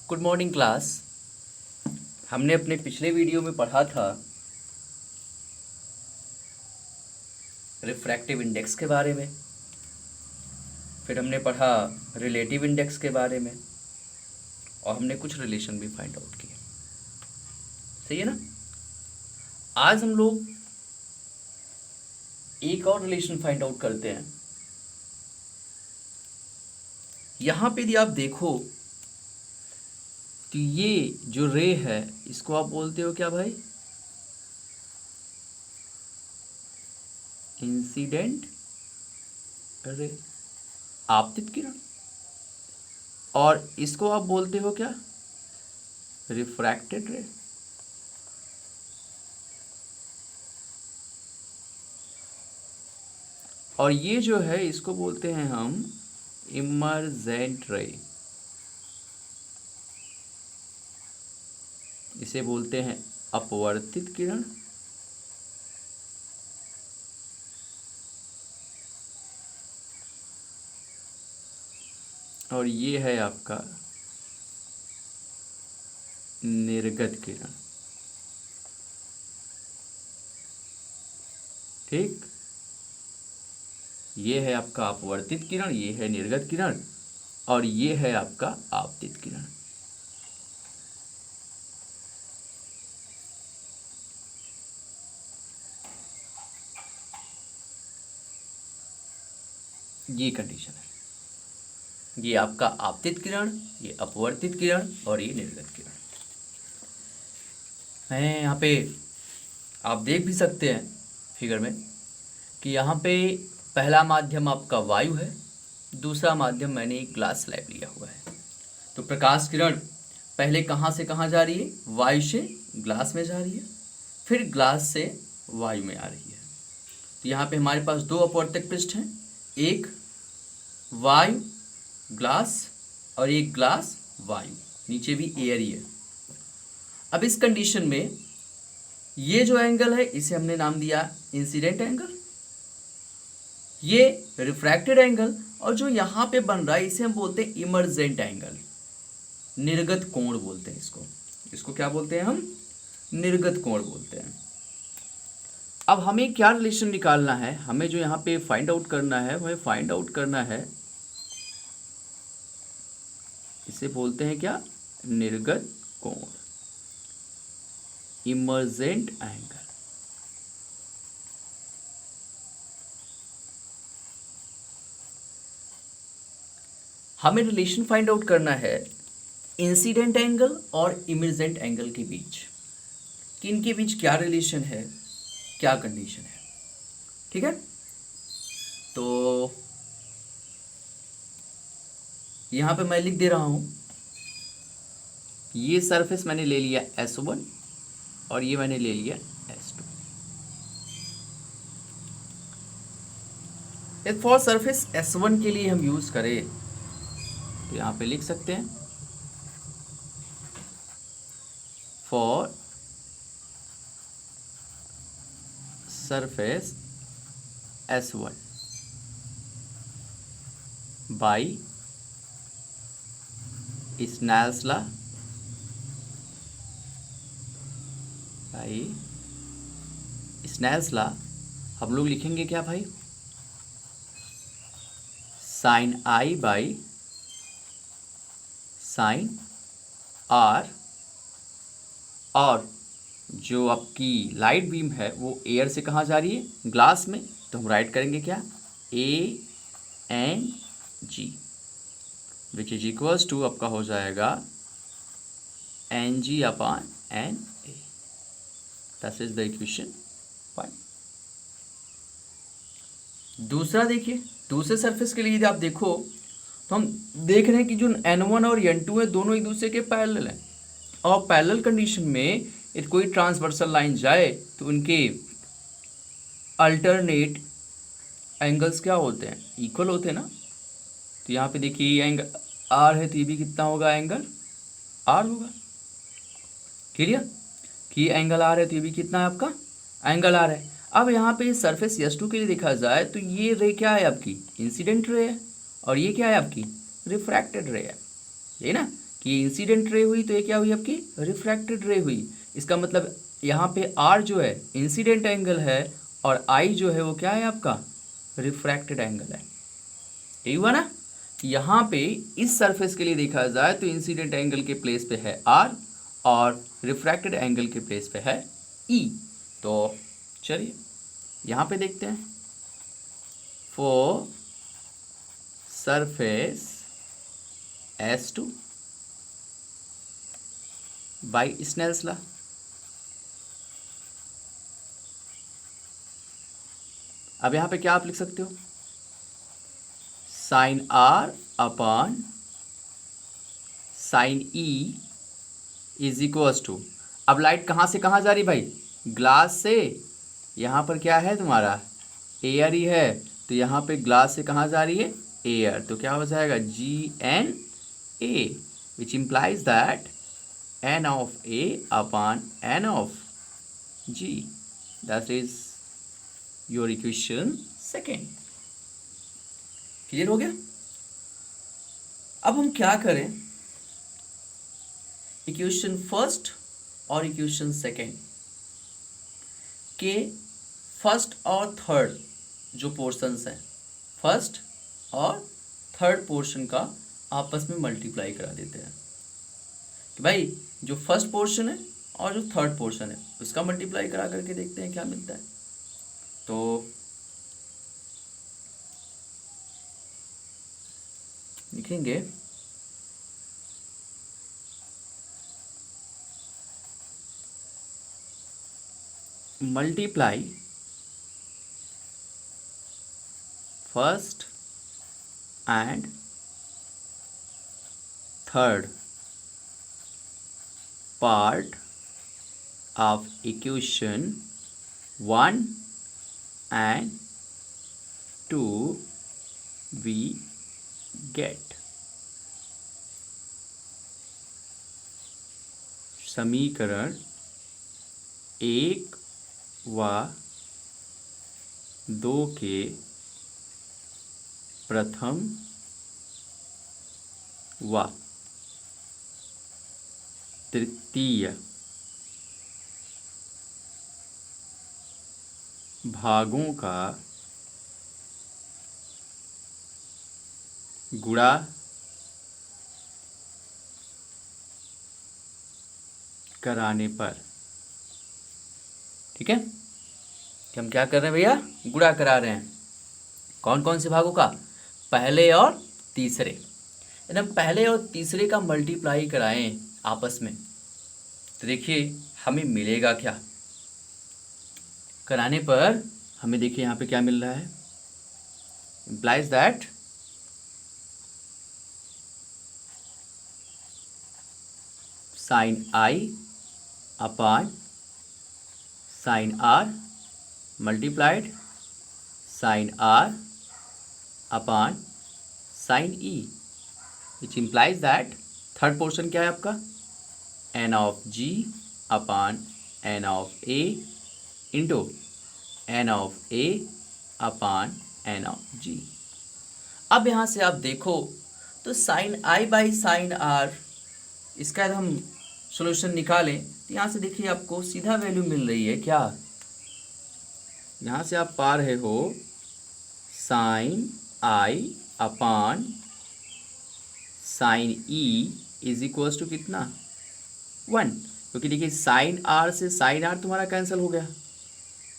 Good morning class. हमने अपने पिछले वीडियो में पढ़ा था रिफ्रैक्टिव इंडेक्स के बारे में, फिर हमने पढ़ा रिलेटिव इंडेक्स के बारे में और हमने कुछ रिलेशन भी फाइंड आउट किए। सही है ना। आज हम लोग एक और रिलेशन फाइंड आउट करते हैं। यहाँ पे यदि आप देखो कि ये जो रे है इसको आप बोलते हो क्या भाई? इंसिडेंट रे, आपतित किरण। और इसको आप बोलते हो क्या? रिफ्रैक्टेड रे। और ये जो है इसको बोलते हैं हम इमर्जेंट रे। इसे बोलते हैं अपवर्तित किरण। और ये है आपका निर्गत किरण। ठीक, ये है आपका अपवर्तित किरण, ये है निर्गत किरण और ये है आपका आपतित किरण। ये कंडीशन है। ये आपका आपतित किरण, ये अपवर्तित किरण और ये निर्गत किरण है। यहाँ पे आप देख भी सकते हैं फिगर में कि यहाँ पे पहला माध्यम आपका वायु है, दूसरा माध्यम मैंने एक ग्लास स्लैब लिया हुआ है। तो प्रकाश किरण पहले कहाँ से कहाँ जा रही है? वायु से ग्लास में जा रही है, फिर ग्लास से वायु में आ रही है। तो यहाँ पे हमारे पास दो अपवर्तक पृष्ठ हैं, एक वायु ग्लास और एक ग्लास वायु, नीचे भी एयर ही है। अब इस कंडीशन में ये जो एंगल है इसे हमने नाम दिया इंसिडेंट एंगल, ये रिफ्रैक्टेड एंगल, और जो यहाँ पे बन रहा है इसे हम बोलते हैं इमर्जेंट एंगल, निर्गत कोण बोलते हैं इसको। इसको क्या बोलते हैं हम? निर्गत कोण बोलते हैं। अब हमें क्या रिलेशन निकालना है? हमें जो यहाँ पे फाइंड आउट करना है, वह फाइंड आउट करना है, इसे बोलते हैं क्या? निर्गत कोण, इमर्जेंट एंगल। हमें रिलेशन फाइंड आउट करना है इंसिडेंट एंगल और इमर्जेंट एंगल के बीच, कि इनके बीच क्या रिलेशन है, क्या कंडीशन है। ठीक है, तो यहां पे मैं लिख दे रहा हूं, ये सरफेस मैंने ले लिया S1 और ये मैंने ले लिया S2। फॉर सरफेस S1 के लिए हम यूज करें तो यहां पे लिख सकते हैं for surface S1 by Snell's law, Snell's law हम लोग लिखेंगे क्या भाई? Sine i by sine r, और जो आपकी लाइट बीम है वो एयर से कहाँ जा रही है? ग्लास में। तो हम राइट करेंगे क्या? ANG which is equals to आपका हो जाएगा NG/NA। That is the equation 1। दूसरा देखिए, दूसरे सरफेस के लिए यदि आप देखो तो हम देख रहे हैं कि जो N1 और N2 है दोनों एक दूसरे के पैरेलल हैं, और पैरेलल कंडीशन में यदि कोई ट्रांसवर्सल लाइन जाए तो उनके अल्टरनेट एंगल्स क्या होते हैं? इक्वल होते हैं ना। तो यहाँ पे देखिए ये एंगल R है तो ये भी कितना होगा? एंगल R होगा। क्लियर कि ये एंगल R है तो ये भी कितना है आपका? एंगल R है। अब यहाँ पे सरफेस S2 के लिए देखा जाए तो ये रे क्या है आपकी? इंसिडेंट रे है, और ये क्या है आपकी? रिफ्रैक्टेड रे है। ये ना, कि इंसिडेंट रे हुई तो ये क्या हुई आपकी रिफ्रैक्टेड रे हुई। इसका मतलब यहाँ पे आर जो है इंसिडेंट एंगल है और आई जो है वो क्या है आपका रिफ्रैक्टेड एंगल है। यही हुआ ना। यहाँ पे इस सरफेस के लिए देखा जाए तो इंसिडेंट एंगल के प्लेस पे है आर और रिफ्रैक्टेड एंगल के प्लेस पे है ई। तो चलिए यहाँ पे देखते हैं for surface S2 by Snell's law. अब यहाँ पे क्या आप लिख सकते हो sine r upon sine e is equals to. अब लाइट कहाँ से कहाँ जा रही भाई ग्लास से। यहाँ पर क्या है तुम्हारा एयर ही है तो यहाँ पे ग्लास से कहाँ जा रही है एयर। तो क्या हो जाएगा GNA which implies that N of A upon N of G। That is your equation second। Clear हो गया। अब हम क्या करें इक्वेशन फर्स्ट और इक्वेशन सेकेंड के फर्स्ट और थर्ड जो पोर्शंस हैं फर्स्ट और थर्ड पोर्शन का आपस में मल्टीप्लाई करा देते हैं कि भाई जो फर्स्ट पोर्शन है और जो थर्ड पोर्शन है उसका मल्टीप्लाई करा करके देखते हैं क्या मिलता है। तो लिखेंगे multiply first and third part of equation 1 and 2 we get समीकरण 1 व 2 के प्रथम व तृतीय भागों का गुणा कराने पर। ठीक है कि हम क्या कर रहे हैं भैया गुणा करा रहे हैं कौन कौन से भागों का पहले और तीसरे। यदि हम पहले और तीसरे का मल्टीप्लाई कराएं आपस में तो देखिए हमें मिलेगा क्या कराने पर हमें देखिए यहाँ पे क्या मिल रहा है implies that sine i upon sine r multiplied sine r upon sine e which implies that third portion क्या है आपका N of G upon N of A into N of A upon N of G। अब यहाँ से आप देखो तो sine i by sine r इसका यदि हम सॉल्यूशन निकालें तो यहाँ से देखिए आपको सीधा वैल्यू मिल रही है क्या यहाँ से आप पा रहे हो sine i upon sine e is equals to कितना 1 क्योंकि देखिए साइन आर से साइन आर तुम्हारा कैंसिल हो गया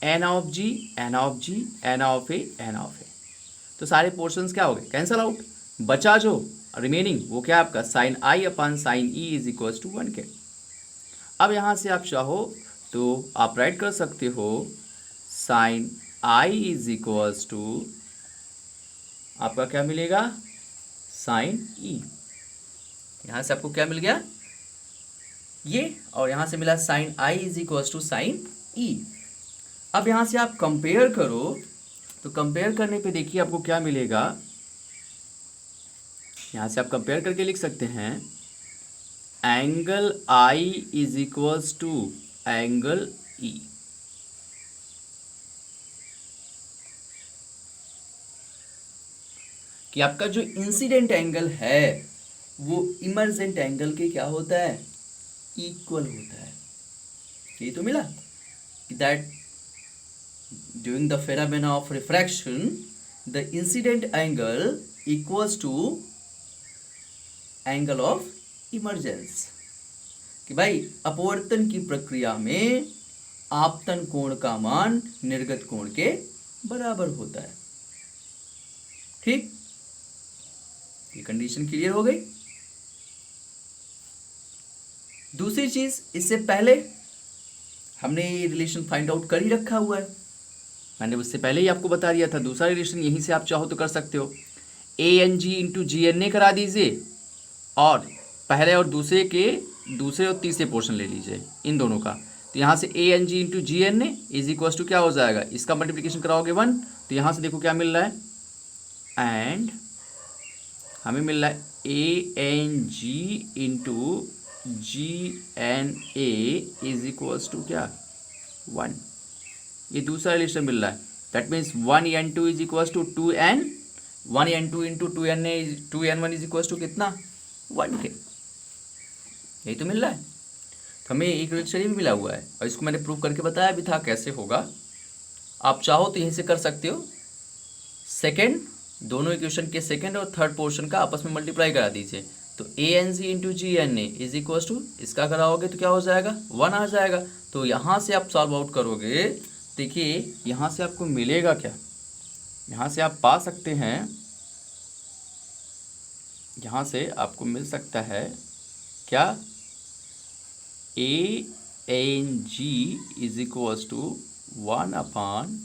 n of g n of g n of n of a तो सारे पोर्शंस क्या हो गए कैंसिल आउट बचा जो रिमेनिंग वो क्या आपका sine i upon sine e is equals to 1 के। अब यहाँ से आप चाहो तो आप राइट कर सकते हो sine I is equals to आपका क्या मिलेगा साइन ई। यहाँ से आपको क्या मिल गया ये और यहाँ से मिला sine I is equals to sine e. अब यहाँ से आप कंपेयर करो तो कंपेयर करने पे देखिए आपको क्या मिलेगा यहाँ से आप कंपेयर करके लिख सकते हैं angle I is equals to angle e. कि आपका जो इंसिडेंट एंगल है वो इमर्जेंट एंगल के क्या होता है, इक्वल होता है। ये तो मिला कि that during the phenomena of refraction the incident angle equals to angle of emergence, कि भाई अपवर्तन की प्रक्रिया में आपतन कोण का मान निर्गत कोण के बराबर होता है। ठीक, ये कंडीशन क्लियर हो गई। दूसरी चीज, इससे पहले हमने ये रिलेशन फाइंड आउट कर ही रखा हुआ है, मैंने उससे पहले ही आपको बता दिया था। दूसरा रिलेशन यहीं से आप चाहो तो कर सकते हो, a N g into g N a करा दीजिए और पहले और दूसरे और तीसरे पोर्शन ले लीजिए इन दोनों का। तो यहाँ से a N g into g N a is equals to क्या हो जाएगा, इसका मल्टीप्लिकेशन कराओगे 1, तो यहाँ से देखो क्या मिल रहा है, एंड हमें मिल रहा है a N g into g N a is equals to क्या 1। ये दूसरा रिलेशन मिल रहा है, that means 1n2 is equals to 2n, 1n2 into 2n1 is equals to कितना 1 के। यही तो मिल रहा है। तो हमें एक रिलेशन भी मिला हुआ है और इसको मैंने प्रूव करके बताया भी था कैसे होगा। आप चाहो तो यहीं से कर सकते हो, सेकेंड दोनों इक्वेशन के सेकेंड और थर्ड पोर्शन का आपस में मल्टीप्लाई करा दीजिए। तो a N g into g N a is equals to इसका कराओगे तो क्या हो जाएगा 1 आ जाएगा। तो यहाँ से आप सॉल्व आउट करोगे, देखिए यहाँ से आपको मिलेगा क्या, यहाँ से आप पा सकते हैं, यहाँ से आपको मिल सकता है क्या, A N G is equals to 1 upon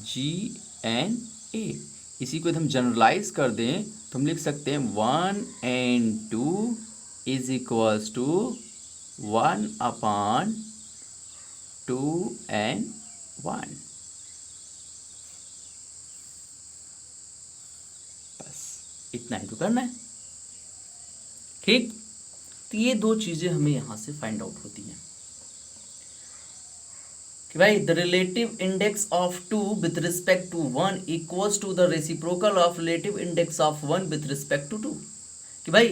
G N A. इसी को यदि हम जनरलाइज कर दें तो हम लिख सकते हैं 1n2 is equals to 1 upon 2n1। बस इतना ही तो करना है। ठीक, तो ये दो चीजें हमें यहां से फाइंड आउट होती हैं कि भाई the relative index of 2 with respect to 1 equals to the reciprocal of relative index of 1 with respect to 2। कि भाई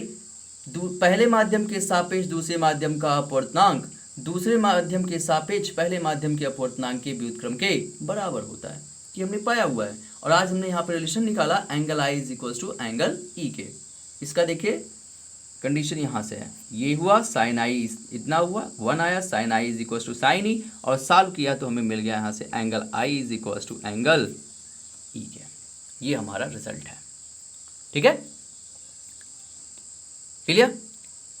पहले माध्यम के सापेक्ष दूसरे माध्यम का अपवर्तनांक दूसरे माध्यम के सापेक्ष पहले माध्यम के अपवर्तनांक के व्युत्क्रम के बराबर होता है, ये हमने पाया हुआ है। और आज हमने यहाँ पर रिलेशन निकाला angle I is equals to angle ई के। इसका देखिए कंडीशन यहाँ से है, ये हुआ साइन आई इतना हुआ 1 आया, sine I is equals to sine E, और सॉल्व किया तो हमें मिल गया यहाँ से angle I is equals to angle ई के। ये हमारा रिजल्ट है। ठीक है, क्लियर।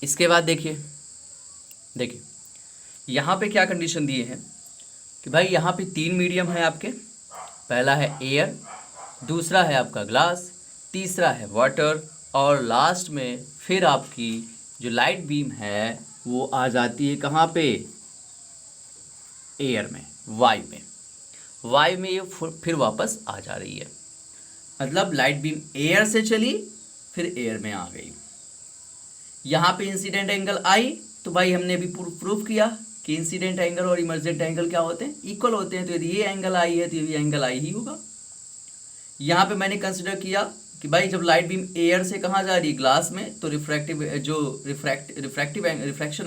इसके बाद देखिए यहाँ पे क्या कंडीशन दिए हैं कि भाई यहाँ पे 3 मीडियम है आपके, पहला है एयर, दूसरा है आपका ग्लास, तीसरा है वाटर, और लास्ट में फिर आपकी जो लाइट बीम है वो आ जाती है कहाँ पे, एयर में, वायु में ये फिर वापस आ जा रही है। मतलब लाइट बीम एयर से चली फिर एयर में आ गई। यहाँ पे इंसिडेंट एंगल आई, तो भाई हमने भी प्रूफ किया कि इंसिडेंट एंगल और इमर्जेंट एंगल क्या होते हैं, इक्वल होते हैं। तो यदि ये एंगल आई है तो ये एंगल आई ही होगा। यहाँ पे मैंने कंसिडर किया कि भाई जब लाइट बीम एयर से कहाँ जा रही है, ग्लास में, तो रिफ्रैक्शन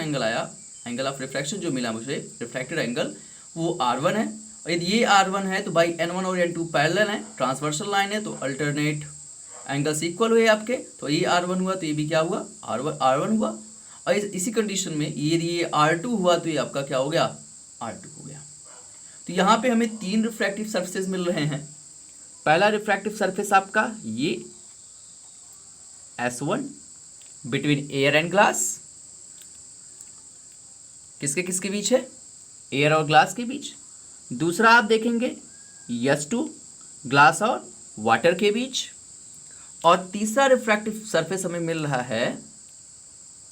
एंगल आया, एंगल ऑफ रिफ्रैक्शन जो मिला मुझे, रिफ्रैक्टेड एंगल, वो R1 है। और यदि ये R1 है तो भाई N1 और N2 पैरेलल है, ट्रांसवर्सल लाइन है, तो अल्टरनेट एंगल्स इक्वल हुए आपके। तो ये R1 हुआ तो ये भी क्या हुआ, R1 हुआ। और इसी कंडीशन में ये R2 हुआ तो ये आपका क्या हो गया, R2 हो गया। तो यहाँ पे हमें 3 रिफ्रैक्टिव सर्फेसेस मिल रहे हैं। पहला रिफ्रैक्टिव सरफेस आपका ये S1 between air and glass, किसके बीच है, एयर और ग्लास के बीच। दूसरा आप देखेंगे S2 ग्लास और वाटर के बीच। और तीसरा रिफ्रैक्टिव सरफेस हमें मिल रहा है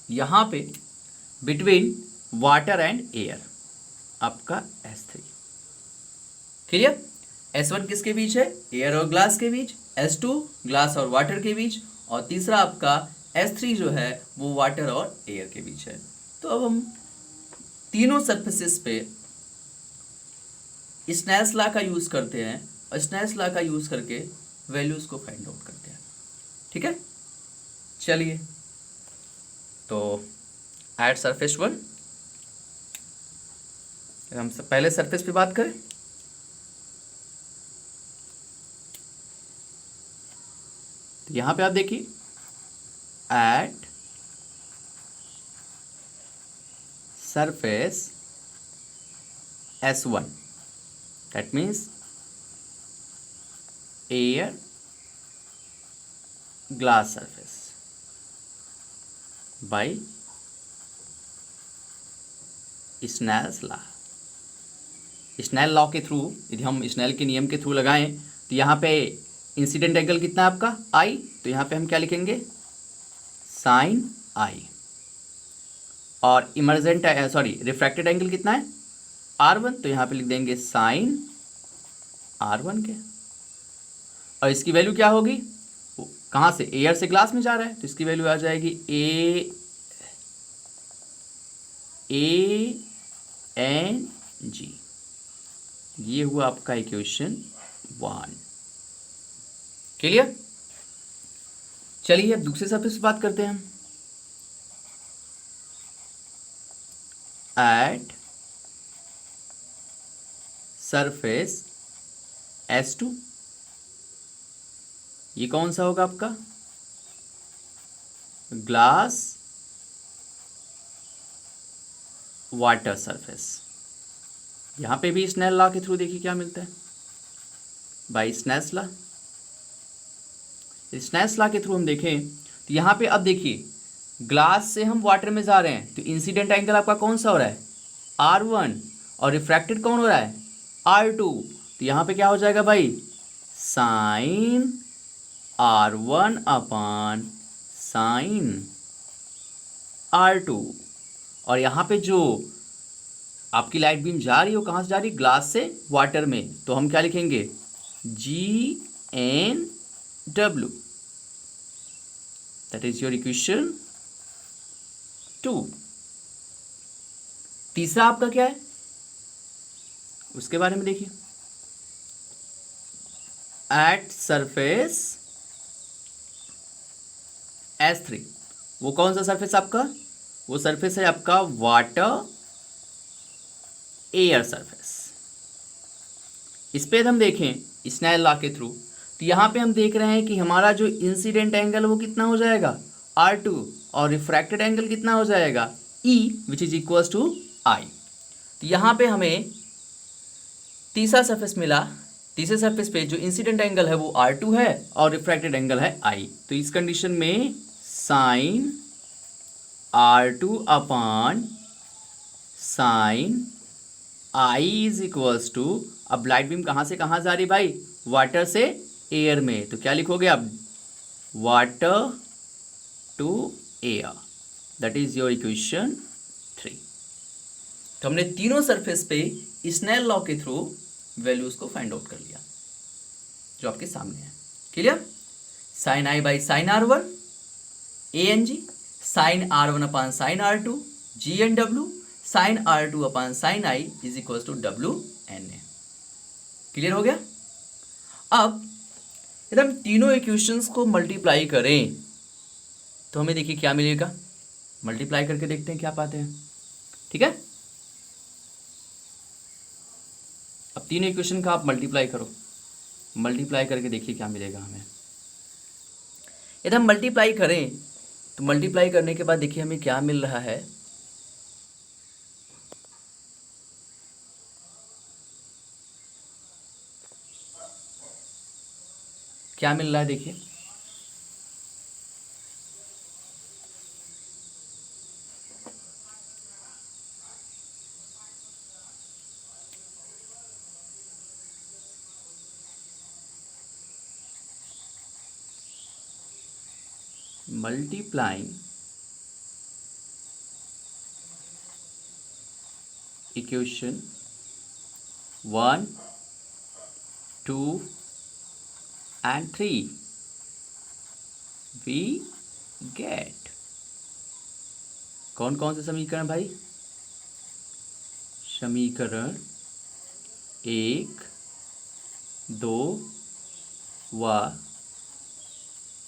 यहाँ पे बिटवीन वाटर एंड एयर, आपका S3। क्लियर। S1 किसके बीच है, एयर और ग्लास के बीच, S2 ग्लास और वाटर के बीच, और तीसरा आपका S3 जो है वो वाटर और एयर के बीच है। तो अब हम तीनों सरफेसेस पे स्नेल्स लॉ का यूज करते हैं और स्नेल्स लॉ का यूज करके वैल्यूज को फाइंड आउट करते हैं। ठीक है, चलिए तो एट सरफेस 1, हम पहले सरफेस पे बात करें तो यहाँ पे आप देखिए at surface S1, that means air glass surface by Snell's law. Snell law के थ्रू यदि हम स्नेल के नियम के थ्रू लगाएं तो यहाँ पे इंसिडेंट एंगल कितना है आपका I, तो यहाँ पे हम क्या लिखेंगे साइन I, और इमर्जेंट रिफ्रैक्टेड एंगल कितना है R1, तो यहाँ पे लिख देंगे साइन R1 के, और इसकी वैल्यू क्या होगी, कहाँ से एयर से ग्लास में जा रहा है तो इसकी वैल्यू आ जाएगी ANG। ये हुआ आपका इक्वेशन 1। क्लियर। चलिए अब दूसरे सरफेस पे बात करते हैं हम। एट सरफेस S2, ये कौन सा होगा आपका ग्लास वाटर सरफेस। यहाँ पे भी स्नेल लॉ के थ्रू देखिए क्या मिलता है by Snell's law. Snell's law के थ्रू हम देखें तो यहाँ पे अब देखिए ग्लास से हम वाटर में जा रहे हैं तो इंसिडेंट एंगल आपका कौन सा हो रहा है R1, और रिफ्रैक्टेड कौन हो रहा है R2, तो यहाँ पे क्या हो जाएगा भाई sign R1 upon sine R2, और यहाँ पे जो आपकी लाइट बीम जा रही है वो कहाँ से जा रही है ग्लास से वाटर में, तो हम क्या लिखेंगे GNW, that is your equation 2। तीसरा आपका क्या है उसके बारे में देखिए। एट सरफेस S3, वो कौन सा सरफेस आपका, वो सरफेस है आपका वाटर एयर सरफेस। इस पे हम देखें स्नेल लॉ के थ्रू तो यहाँ पे हम देख रहे हैं कि हमारा जो इंसिडेंट एंगल वो कितना हो जाएगा R2, और रिफ्रैक्टेड एंगल कितना हो जाएगा E, which is equals to I। तो यहाँ पे हमें तीसरा सरफेस मिला। तीसरे सरफेस पे जो इंसिडेंट एंगल है वो R2 है और रिफ्रैक्टेड एंगल है I, तो इस कंडीशन में sine R2 upon sine I is equals to, अब लाइट बीम कहाँ से कहाँ जा रही भाई वाटर से एयर में, तो क्या लिखोगे अब water to air, that is your equation 3। तो हमने तीनों सरफेस पे स्नेल लॉ के थ्रू वैल्यूज को फाइंड आउट कर लिया जो आपके सामने है। Clear. Sine I by sine R1 ANG, sine R1 upon sine R2 GNW, sine R2 upon sine I is equal to WNA। Clear हो गया। अब यदि हम तीनों इक्वेशंस को मल्टीप्लाई करें तो हमें देखिए क्या मिलेगा, मल्टीप्लाई करके देखते हैं क्या पाते हैं। ठीक है, अब तीनों इक्वेशन का आप मल्टीप्लाई करो, मल्टीप्लाई करके देखिए क्या मिलेगा हमें। यदि हम मल्टीप्लाई करें तो मल्टीप्लाई करने के बाद देखिए हमें क्या मिल रहा है, क्या मिल रहा है देखिए, multiplying equation 1, 2 and 3 we get कौन कौन से समीकरण भाई, समीकरण 1, 2 व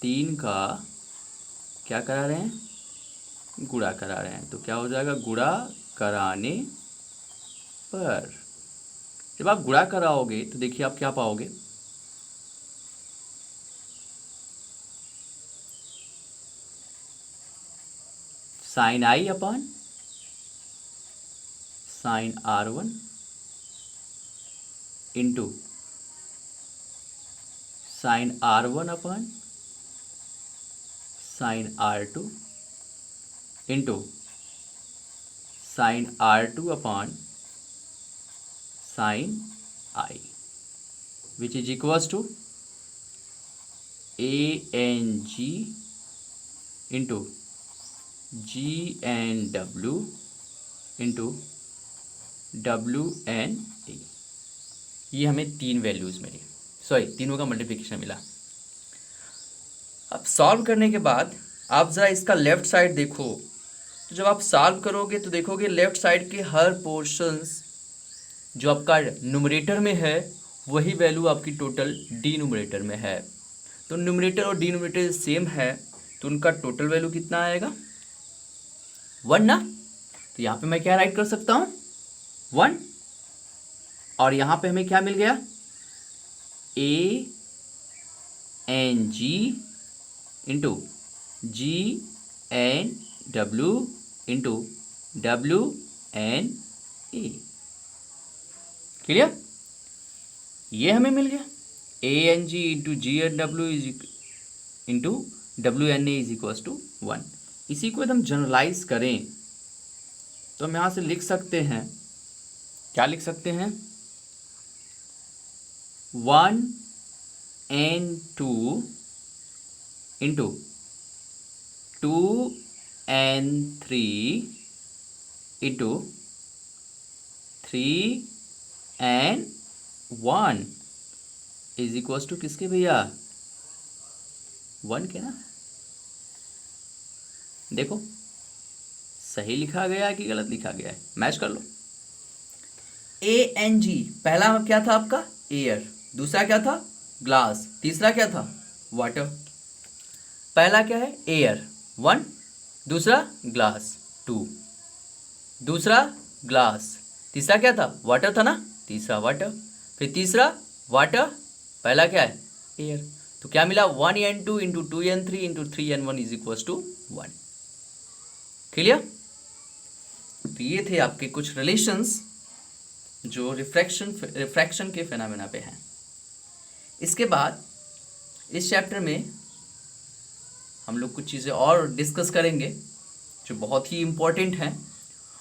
3 का क्या करा रहे हैं गुणा करा रहे हैं, तो क्या हो जाएगा, गुणा कराने पर। जब आप गुणा कराओगे तो देखिए आप क्या पाओगे, sine i upon sine R1 into sine R1 upon sine R2 into sine R2 upon sine I, which is equals to ANG into GNW into WNA। ये हमें तीन वैल्यूज़ मिली, सॉरी तीनों का मल्टीप्लिकेशन मिला। अब सॉल्व करने के बाद आप ज़रा इसका लेफ़्ट साइड देखो, तो जब आप सॉल्व करोगे तो देखोगे लेफ़्ट साइड के हर पोर्शंस जो आपका न्यूमरेटर में है वही वैल्यू आपकी टोटल डिनोमिनेटर में है। तो न्यूमरेटर और डिनोमिनेटर सेम है तो उनका टोटल वैल्यू कितना आएगा, 1 ना। तो यहाँ पे मैं क्या राइट कर सकता हूँ, 1। और यहाँ पे हमें क्या मिल गया, ANG into GNW into WNA। Clear, ये हमें मिल गया, ANG into GNW into WNA is equals to 1। इसी को यदि हम जनरलाइज करें तो हम यहाँ से लिख सकते हैं, क्या लिख सकते हैं, 1N2 into 2N3 into 3N1 is equals to किसके भैया, 1 के ना। देखो सही लिखा गया है कि गलत लिखा गया है, मैच कर लो। ANG पहला क्या था आपका, एयर, दूसरा क्या था, ग्लास, तीसरा क्या था, वाटर। पहला क्या है, एयर 1, दूसरा ग्लास 2, दूसरा ग्लास, तीसरा क्या था, वाटर था ना, तीसरा वाटर, फिर तीसरा वाटर, पहला क्या है, एयर। तो क्या मिला, 1N2 into 2N3 into 3N1 is equals to 1। Clear. तो ये थे आपके कुछ रिलेशंस जो रिफ्रैक्शन के फेनोमेना पे हैं। इसके बाद इस चैप्टर में हम लोग कुछ चीज़ें और डिस्कस करेंगे जो बहुत ही इम्पोर्टेंट हैं,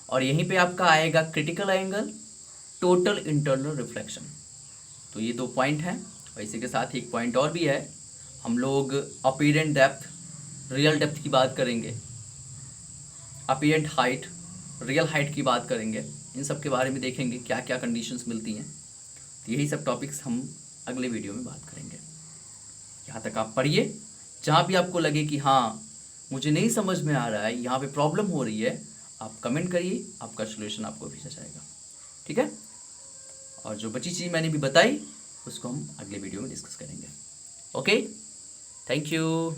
और यहीं पे आपका आएगा critical angle, total internal reflection. तो ये 2 पॉइंट हैं, और इसी के साथ एक पॉइंट और भी है, हम लोग अपीरेंट डेप्थ, रियल डेप्थ की बात करेंगे, अपीरेंट हाइट, रियल हाइट की बात करेंगे। इन सब के बारे में देखेंगे क्या क्या कंडीशंस मिलती हैं। तो यही सब टॉपिक्स हम अगले वीडियो में बात करेंगे। यहाँ तक आप पढ़िए, जहाँ भी आपको लगे कि हाँ मुझे नहीं समझ में आ रहा है, यहाँ पे प्रॉब्लम हो रही है, आप कमेंट करिए, आपका सोल्यूशन आपको भेजा जाएगा। ठीक है, और जो बची चीज़ मैंने भी बताई उसको हम अगले वीडियो में डिस्कस करेंगे। Okay, thank you.